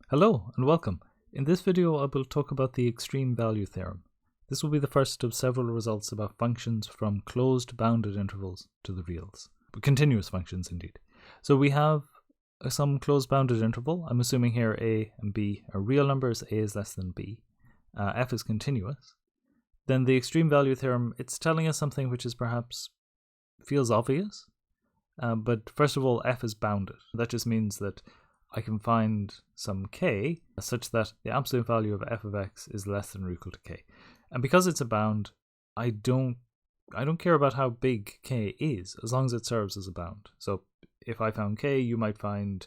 Hello and welcome. In this video I will talk about the extreme value theorem. This will be the first of several results about functions from closed bounded intervals to the reals, but continuous functions indeed. So we have some closed bounded interval. I'm assuming here a and b are real numbers, a is less than b, f is continuous. Then the extreme value theorem, it's telling us something which is perhaps feels obvious, but first of all f is bounded. That just means that I can find some k such that the absolute value of f of x is less than or equal to k. And because it's a bound, I don't care about how big k is, as long as it serves as a bound. So if I found k, you might find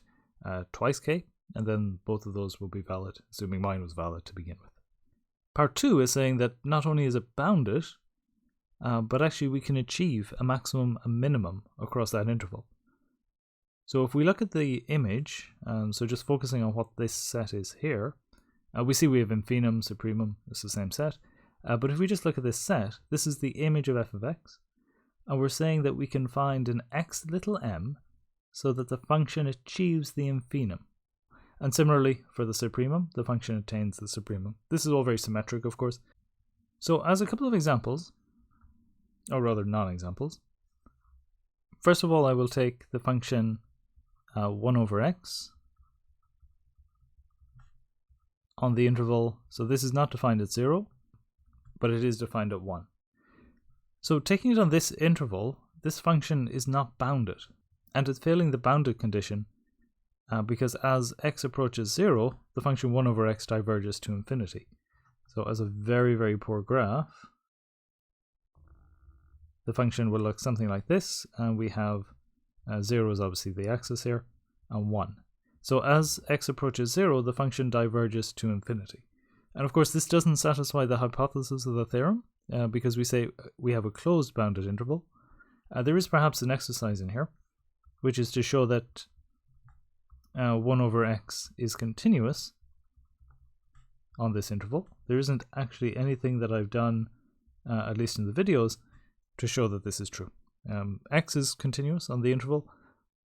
twice k, and then both of those will be valid, assuming mine was valid to begin with. Part 2 is saying that not only is it bounded, but actually we can achieve a maximum and minimum across that interval. So if we look at the image, so just focusing on what this set is here, we see we have infimum, supremum, it's the same set. But if we just look at this set, this is the image of f of x, and we're saying that we can find an x little m so that the function achieves the infimum. And similarly, for the supremum, the function attains the supremum. This is all very symmetric, of course. So as a couple of examples, or rather non-examples, first of all I will take the function 1 over x on the interval, so this is not defined at 0, but it is defined at 1. So taking it on this interval, this function is not bounded, and it's failing the bounded condition because as x approaches 0, the function 1 over x diverges to infinity. So as a very, very poor graph, the function will look something like this, and we have 0 is obviously the axis here, and 1. So as x approaches 0, the function diverges to infinity. And of course this doesn't satisfy the hypothesis of the theorem, because we say we have a closed bounded interval. There is perhaps an exercise in here, which is to show that 1 over x is continuous on this interval. There isn't actually anything that I've done, at least in the videos, to show that this is true. X is continuous on the interval,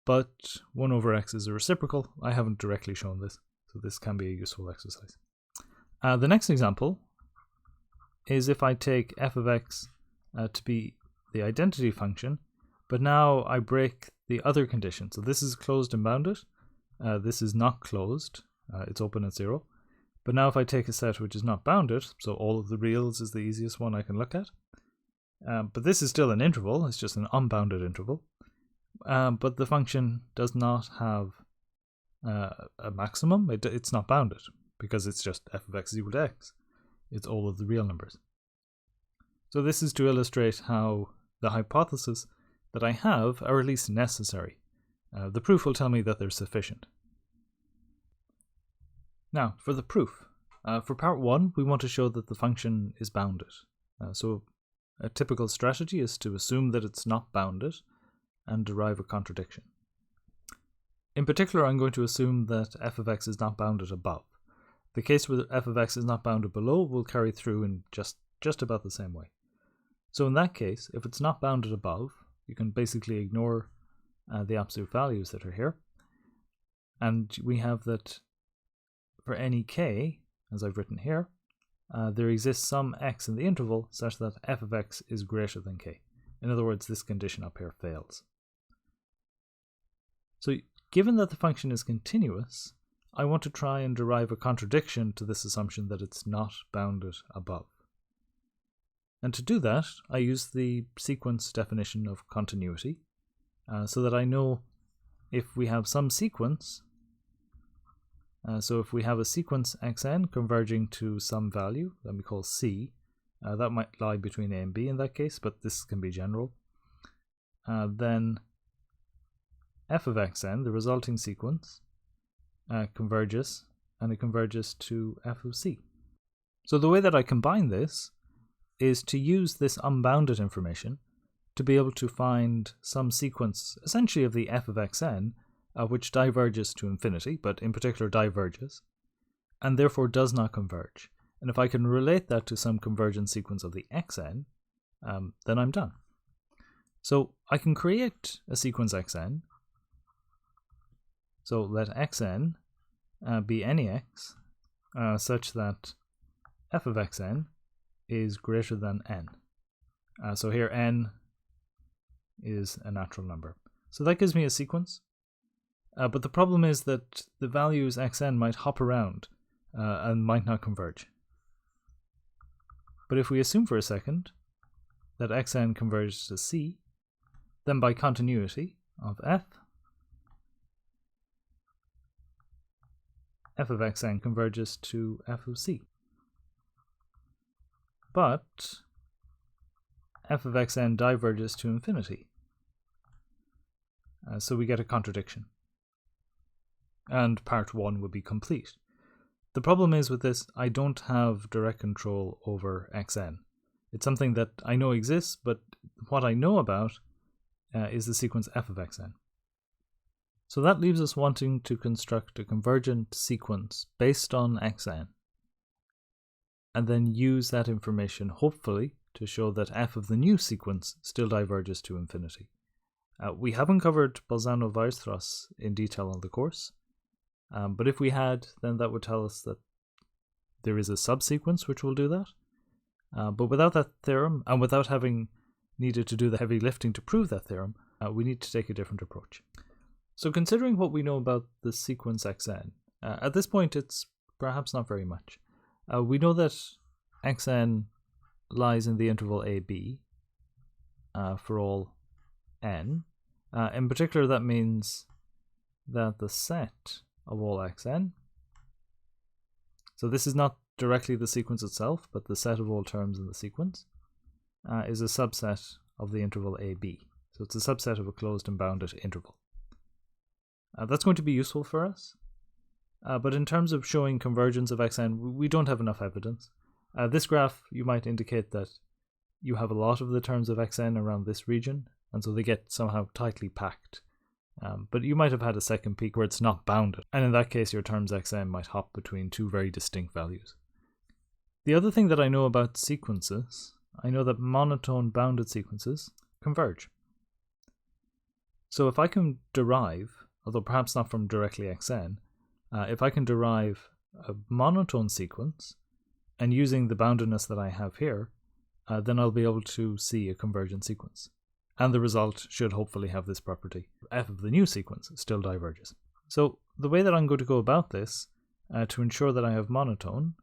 but 1 over x is a reciprocal. I haven't directly shown this, so this can be a useful exercise. The next example is if I take f of x to be the identity function, but now I break the other condition. So this is closed and bounded. This is not closed. It's open at 0. But now if I take a set which is not bounded, so all of the reals is the easiest one I can look at. But this is still an interval, it's just an unbounded interval. But the function does not have a maximum, it's not bounded, because it's just f of x is equal to x. It's all of the real numbers. So this is to illustrate how the hypotheses that I have are at least necessary. The proof will tell me that they're sufficient. Now, for the proof. For part 1, we want to show that the function is bounded. So a typical strategy is to assume that it's not bounded and derive a contradiction. In particular, I'm going to assume that f of x is not bounded above. The case where f of x is not bounded below will carry through in just about the same way. So in that case, if it's not bounded above, you can basically ignore the absolute values that are here. And we have that for any k, as I've written here, there exists some x in the interval such that f of x is greater than k. In other words, this condition up here fails. So given that the function is continuous, I want to try and derive a contradiction to this assumption that it's not bounded above. And to do that, I use the sequence definition of continuity, so that I know if we have some sequence, so if we have a sequence xn converging to some value that we call c, that might lie between a and b in that case, but this can be general, then f of xn, the resulting sequence, converges, and it converges to f of c. So the way that I combine this is to use this unbounded information to be able to find some sequence, essentially of the f of xn, which diverges to infinity, but in particular diverges, and therefore does not converge. And if I can relate that to some convergent sequence of the xn, then I'm done. So I can create a sequence xn. So let xn be any x such that f of xn is greater than n. So here n is a natural number. So that gives me a sequence. But the problem is that the values xn might hop around and might not converge. But if we assume for a second that xn converges to c, then by continuity of f of xn converges to f of c. But f of xn diverges to infinity. So we get a contradiction. And part 1 would be complete. The problem is with this, I don't have direct control over xn. It's something that I know exists, but what I know about is the sequence f of xn. So that leaves us wanting to construct a convergent sequence based on xn, and then use that information, hopefully, to show that f of the new sequence still diverges to infinity. We haven't covered Bolzano-Weierstrass in detail on the course, but if we had, then that would tell us that there is a subsequence which will do that. But without that theorem, and without having needed to do the heavy lifting to prove that theorem, we need to take a different approach. So considering what we know about the sequence xn, at this point it's perhaps not very much. We know that xn lies in the interval ab for all n. In particular, that means that the set of all xn, so this is not directly the sequence itself, but the set of all terms in the sequence, is a subset of the interval ab. So it's a subset of a closed and bounded interval. That's going to be useful for us, but in terms of showing convergence of xn, we don't have enough evidence. This graph, you might indicate that you have a lot of the terms of xn around this region, and so they get somehow tightly packed. But you might have had a second peak where it's not bounded, and in that case your terms xn might hop between two very distinct values. The other thing that I know about sequences, I know that monotone bounded sequences converge. So if I can derive, although perhaps not from directly xn, if I can derive a monotone sequence, and using the boundedness that I have here, then I'll be able to see a convergent sequence. And the result should hopefully have this property. F of the new sequence still diverges. So the way that I'm going to go about this, to ensure that I have monotone,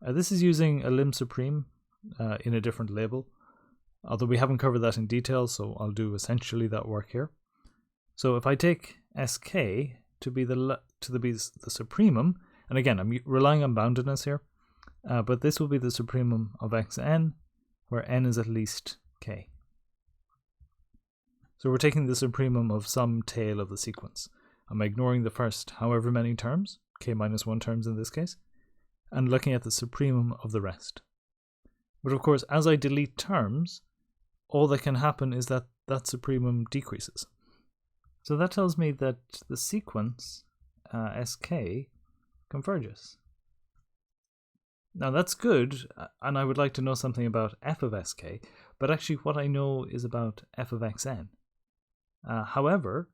this is using a lim supreme in a different label, although we haven't covered that in detail, so I'll do essentially that work here. So if I take sk to be the supremum, and again I'm relying on boundedness here, but this will be the supremum of xn, where n is at least k. So we're taking the supremum of some tail of the sequence. I'm ignoring the first however many terms, k minus 1 terms in this case, and looking at the supremum of the rest. But of course, as I delete terms, all that can happen is that that supremum decreases. So that tells me that the sequence sk converges. Now that's good, and I would like to know something about f of sk, but actually what I know is about f of xn. However,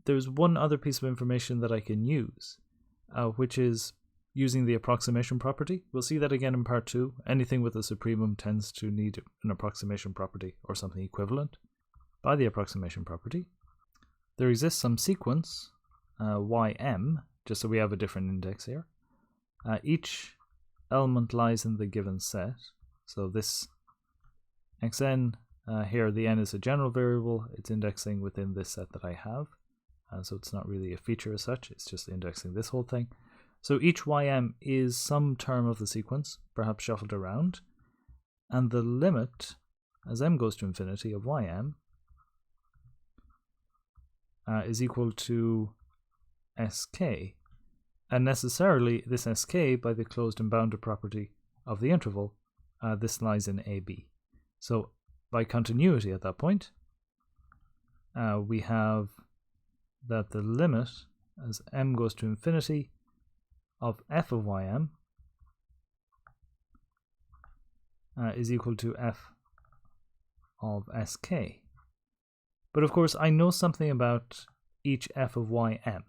there's one other piece of information that I can use, which is using the approximation property. We'll see that again in part 2. Anything with a supremum tends to need an approximation property or something equivalent. By the approximation property, there exists some sequence, ym, just so we have a different index here. Each element lies in the given set. So this xn, here the n is a general variable, it's indexing within this set that I have. So it's not really a feature as such, it's just indexing this whole thing. So each ym is some term of the sequence, perhaps shuffled around, and the limit, as m goes to infinity, of ym is equal to sk, and necessarily this sk, by the closed and bounded property of the interval, this lies in ab. So by continuity at that point, we have that the limit as m goes to infinity of f of ym is equal to f of sk. But of course I know something about each f of ym.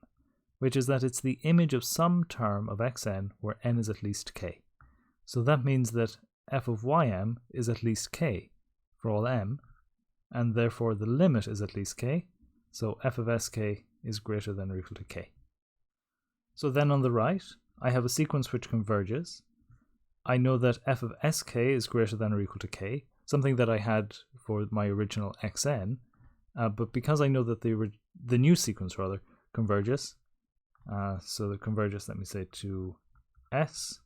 which is that it's the image of some term of xn where n is at least k. So that means that f of ym is at least k for all m, and therefore the limit is at least k, so f of sk is greater than or equal to k. So then on the right, I have a sequence which converges. I know that f of sk is greater than or equal to k, something that I had for my original xn, but because I know that the new sequence rather converges, so the converges, let me say, to s.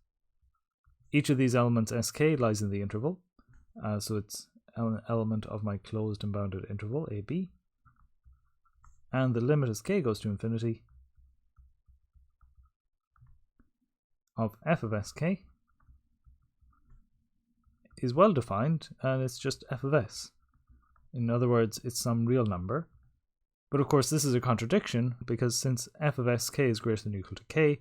Each of these elements sk lies in the interval, so it's an element of my closed and bounded interval ab, and the limit as k goes to infinity of f of sk is well defined, and it's just f of s. In other words, it's some real number. But of course this is a contradiction, because since f of sk is greater than or equal to k,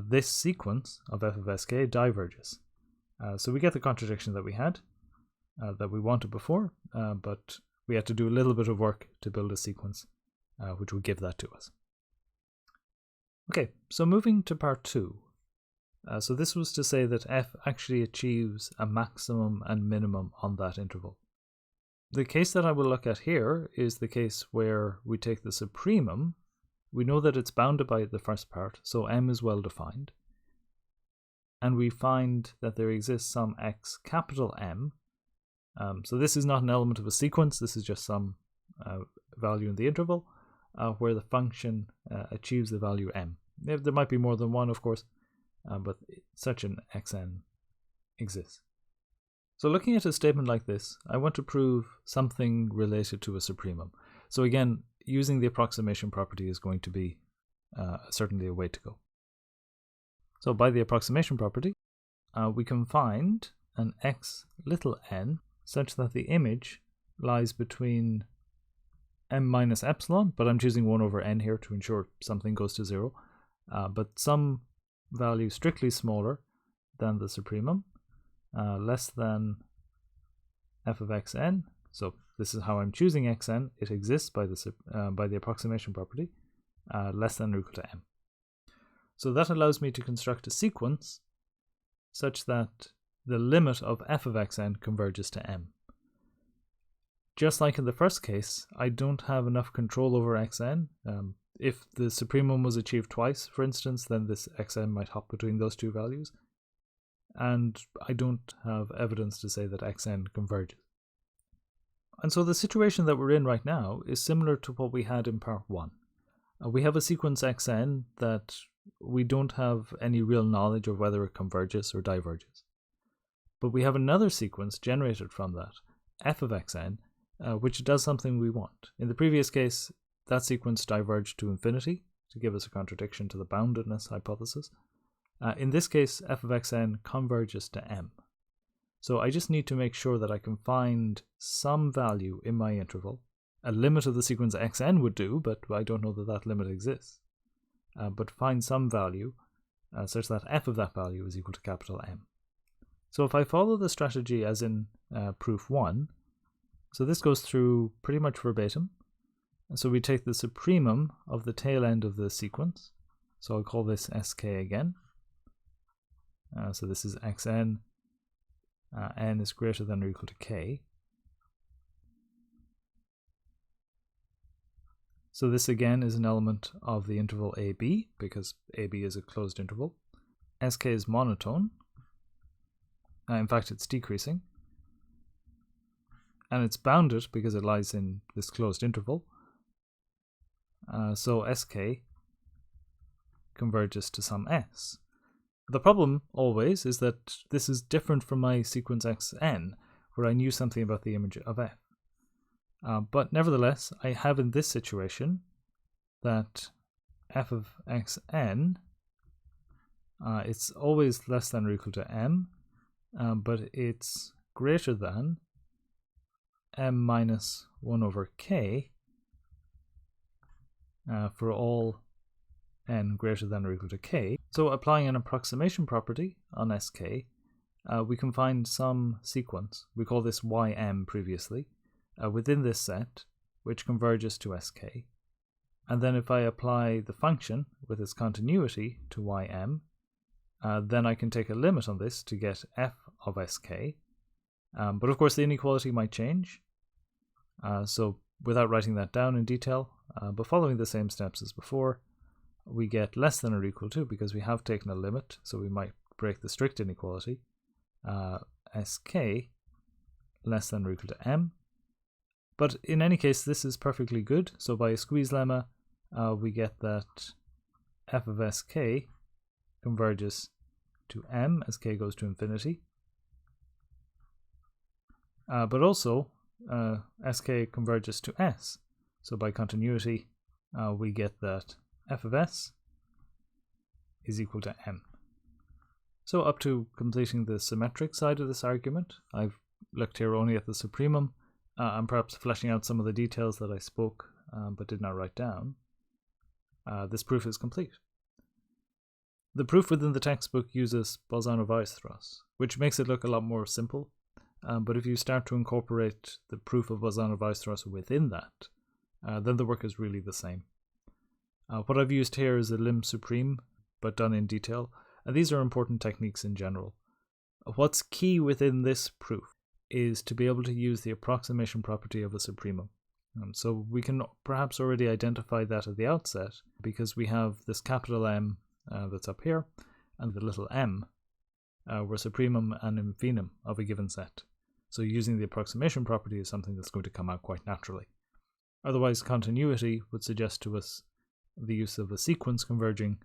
this sequence of f of sk diverges. So we get the contradiction that we had, that we wanted before, but we had to do a little bit of work to build a sequence which would give that to us. Okay, so moving to part 2. So this was to say that f actually achieves a maximum and minimum on that interval. The case that I will look at here is the case where we take the supremum. We know that it's bounded by the first part, so m is well defined. And we find that there exists some x capital M. So this is not an element of a sequence, this is just some value in the interval where the function achieves the value m. There might be more than one, of course, but such an xn exists. So looking at a statement like this, I want to prove something related to a supremum. So again, using the approximation property is going to be certainly a way to go. So by the approximation property, we can find an x little n such that the image lies between m minus epsilon, but I'm choosing 1 over n here to ensure something goes to 0, but some value strictly smaller than the supremum, less than f of xn. So this is how I'm choosing xn. It exists by the approximation property, less than or equal to m. So that allows me to construct a sequence such that the limit of f of xn converges to m. Just like in the first case, I don't have enough control over xn. If the supremum was achieved twice, for instance, then this xn might hop between those two values. And I don't have evidence to say that xn converges. And so the situation that we're in right now is similar to what we had in part 1. We have a sequence xn that we don't have any real knowledge of whether it converges or diverges. But we have another sequence generated from that, f of xn, which does something we want. In the previous case, that sequence diverged to infinity to give us a contradiction to the boundedness hypothesis. In this case, f of xn converges to m. So I just need to make sure that I can find some value in my interval. A limit of the sequence xn would do, but I don't know that that limit exists. But find some value such that f of that value is equal to capital M. So if I follow the strategy as in proof 1, so this goes through pretty much verbatim. So we take the supremum of the tail end of the sequence. So I'll call this sk again. So this is xn, n is greater than or equal to k. So this again is an element of the interval ab, because ab is a closed interval. Sk is monotone. In fact, it's decreasing. And it's bounded because it lies in this closed interval. So sk converges to some s. The problem always is that this is different from my sequence xn, where I knew something about the image of f. But nevertheless, I have in this situation that f of xn, it's always less than or equal to m, but it's greater than m minus 1 over k for all n greater than or equal to k. So applying an approximation property on sk, we can find some sequence, we call this ym previously, within this set, which converges to sk. And then if I apply the function with its continuity to ym, then I can take a limit on this to get f of sk. But of course the inequality might change. So without writing that down in detail, but following the same steps as before, we get less than or equal to, because we have taken a limit, so we might break the strict inequality, sk less than or equal to m. But in any case, this is perfectly good. So by a squeeze lemma, we get that f of sk converges to m as k goes to infinity. But also, sk converges to s. So by continuity, we get that f of s is equal to m. So up to completing the symmetric side of this argument, I've looked here only at the supremum, and perhaps fleshing out some of the details that I spoke but did not write down. This proof is complete. The proof within the textbook uses Bolzano-Weierstrass, which makes it look a lot more simple, but if you start to incorporate the proof of Bolzano-Weierstrass within that, then the work is really the same. What I've used here is a lim supreme, but done in detail, and these are important techniques in general. What's key within this proof is to be able to use the approximation property of a supremum. So we can perhaps already identify that at the outset, because we have this capital M that's up here, and the little m were supremum and infimum of a given set. So using the approximation property is something that's going to come out quite naturally. Otherwise, continuity would suggest to us the use of a sequence converging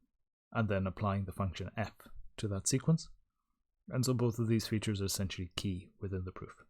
and then applying the function f to that sequence. And so both of these features are essentially key within the proof.